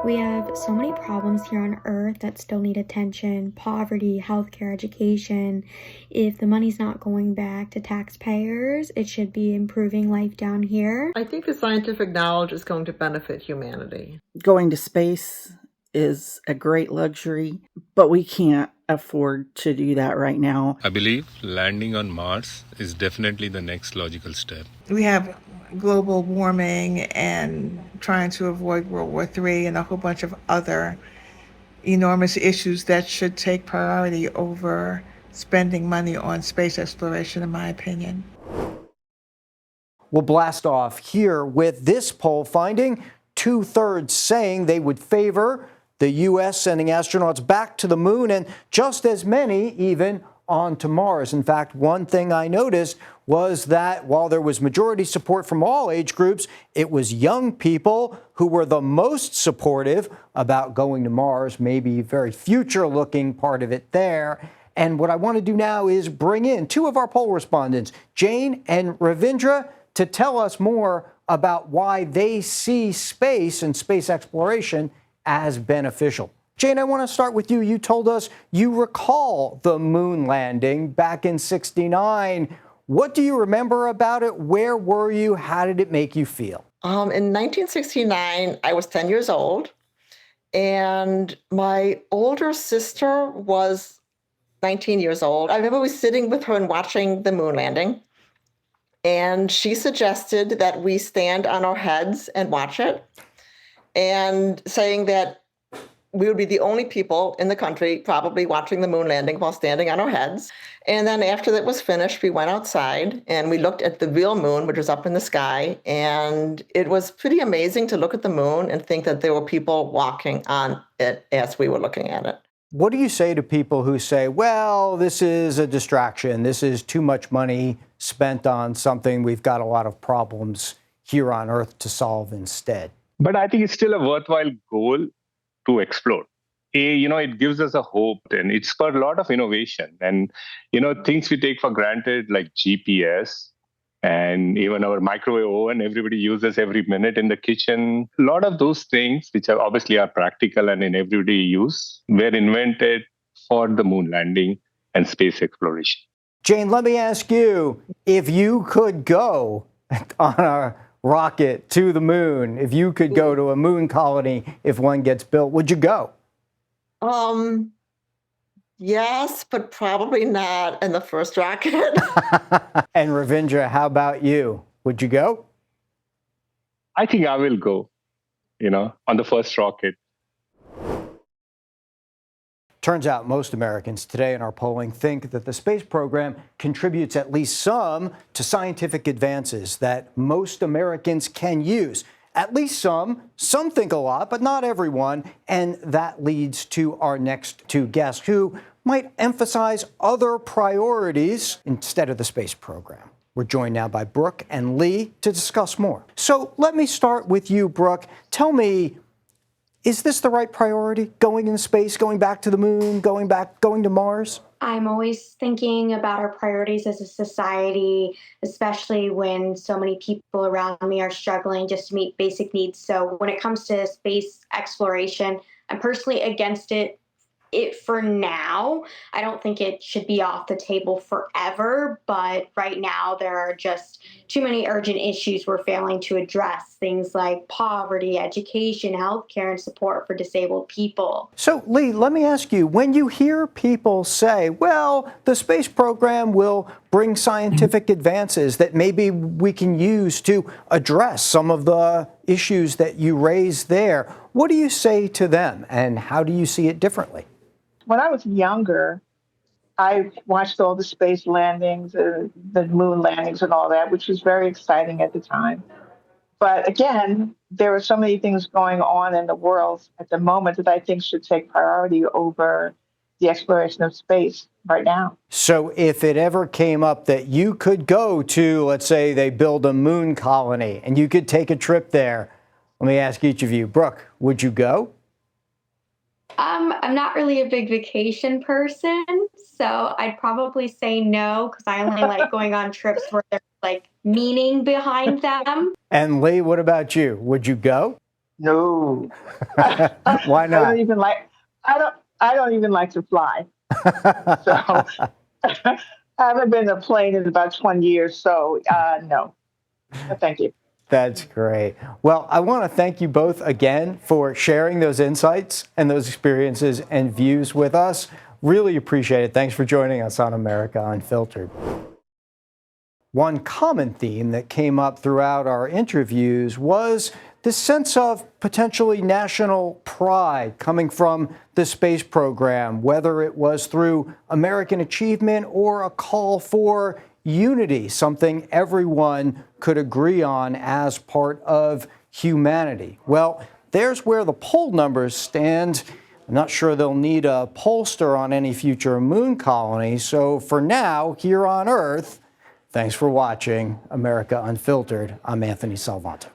We have so many problems here on Earth that still need attention: poverty, healthcare, education. If the money's not going back to taxpayers, it should be improving life down here. I think the scientific knowledge is going to benefit humanity. Going to space is a great luxury, but we can't afford to do that right now. I believe landing on Mars is definitely the next logical step. We have global warming and trying to avoid World War III and a whole bunch of other enormous issues that should take priority over spending money on space exploration, in my opinion. We'll blast off here with this poll finding: 2/3 saying they would favor the U.S. sending astronauts back to the moon, and just as many even on to Mars. In fact, one thing I noticed was that while there was majority support from all age groups, it was young people who were the most supportive about going to Mars, maybe very future-looking part of it there. And what I want to do now is bring in two of our poll respondents, Jane and Ravindra, to tell us more about why they see space and space exploration as beneficial. Jane, I want to start with you. You told us you recall the moon landing back in '69. What do you remember about it? Where were you? How did it make you feel? In 1969, I was 10 years old, and my older sister was 19 years old. I remember we sitting with her and watching the moon landing, and she suggested that we stand on our heads and watch it, and saying that we would be the only people in the country probably watching the moon landing while standing on our heads. And then after that was finished, we went outside and we looked at the real moon, which was up in the sky. And it was pretty amazing to look at the moon and think that there were people walking on it as we were looking at it. What do you say to people who say, well, this is a distraction, this is too much money spent on something we've got a lot of problems here on Earth to solve instead? But I think it's still a worthwhile goal to explore. It gives us a hope, and it's spurred a lot of innovation. And, things we take for granted like GPS and even our microwave oven, everybody uses every minute in the kitchen. A lot of those things, which are obviously are practical and in everyday use, were invented for the moon landing and space exploration. Jane, let me ask you, if you could go on a rocket to the moon, if you could go to a moon colony, if one gets built, would you go? Yes, but probably not in the first rocket. And Ravindra, how about you? Would you go? I think I will go, on the first rocket. Turns out most Americans today in our polling think that the space program contributes at least some to scientific advances that most Americans can use. At least some. Some think a lot, but not everyone. And that leads to our next two guests who might emphasize other priorities instead of the space program. We're joined now by Brooke and Lee to discuss more. So let me start with you, Brooke. Tell me, is this the right priority? Going into space, going back to the moon, going to Mars? I'm always thinking about our priorities as a society, especially when so many people around me are struggling just to meet basic needs. So when it comes to space exploration, I'm personally against it for now. I don't think it should be off the table forever, but right now there are just too many urgent issues we're failing to address. Things like poverty, education, healthcare, and support for disabled people. So, Lee, let me ask you, when you hear people say, well, the space program will bring scientific advances that maybe we can use to address some of the issues that you raised there, what do you say to them, and how do you see it differently? When I was younger, I watched all the space landings, the moon landings and all that, which was very exciting at the time. But again, there are so many things going on in the world at the moment that I think should take priority over the exploration of space right now. So if it ever came up that you could go to, let's say they build a moon colony and you could take a trip there, let me ask each of you, Brooke, would you go? I'm not really a big vacation person, so I'd probably say no, because I only like going on trips where there's like meaning behind them. And Lee, what about you? Would you go? No. Why I don't not? even like I don't even like to fly. So I haven't been in a plane in about 20 years, so no. No, thank you. That's great. Well, I want to thank you both again for sharing those insights and those experiences and views with us. Really appreciate it. Thanks for joining us on America Unfiltered. One common theme that came up throughout our interviews was this sense of potentially national pride coming from the space program, whether it was through American achievement or a call for unity, something everyone could agree on as part of humanity. Well, there's where the poll numbers stand. I'm not sure they'll need a pollster on any future moon colony. So for now, here on Earth, thanks for watching America Unfiltered. I'm Anthony Salvanto.